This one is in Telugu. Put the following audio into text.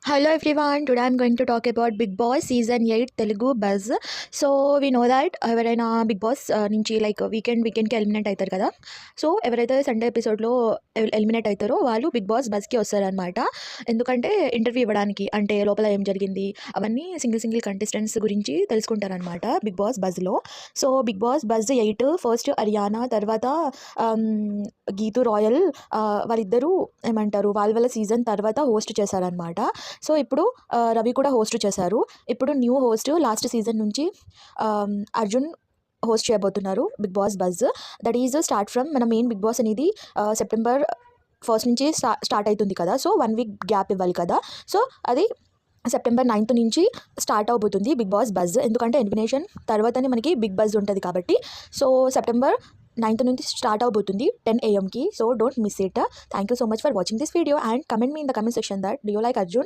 Hello everyone. Today I'm going to talk about Big Boss season 8 Telugu Buzz. So we know that ఎవరైనా బిగ్ బాస్ నుంచి లైక్ వీకెండ్కి ఎలిమినేట్ అవుతారు కదా. సో ఎవరైతే సండే ఎపిసోడ్లో ఎలిమినేట్ అవుతారో వాళ్ళు బిగ్ బాస్ బజ్కి వస్తారనమాట. ఎందుకంటే ఇంటర్వ్యూ ఇవ్వడానికి, అంటే లోపల ఏం జరిగింది అవన్నీ సింగిల్ కంటెస్టెంట్స్ గురించి తెలుసుకుంటారనమాట బిగ్ బాస్ బజ్లో. So big boss buzz 8 first Ariyana, తర్వాత గీతు రాయల్, వాళ్ళిద్దరూ ఏమంటారు వాళ్ళ సీజన్ తర్వాత హోస్ట్ చేశారనమాట. సో ఇప్పుడు రవి కూడా హోస్ట్ చేశారు. ఇప్పుడు న్యూ హోస్ట్ లాస్ట్ సీజన్ నుంచి అర్జున్ హోస్ట్ చేయబోతున్నారు Bigg boss Buzz. That is start from మన మెయిన్ బిగ్ బాస్ అనేది సెప్టెంబర్ 1 నుంచి స్టార్ట్ అవుతుంది కదా. సో 1 వీక్ గ్యాప్ ఇవ్వాలి కదా. సో అది సెప్టెంబర్ 9 నుంచి స్టార్ట్ అవబోతుంది బిగ్ బాస్ బజ్. ఎందుకంటే ఎలిమినేషన్ తర్వాతనే మనకి బిగ్ బజ్ ఉంటుంది కాబట్టి. సో సెప్టెంబర్ 9 నుంచి స్టార్ట్ అవబోతుంది 10 AM. So don't miss it. Thank you so much for watching this video and comment me in the comment section that do you like Arjun.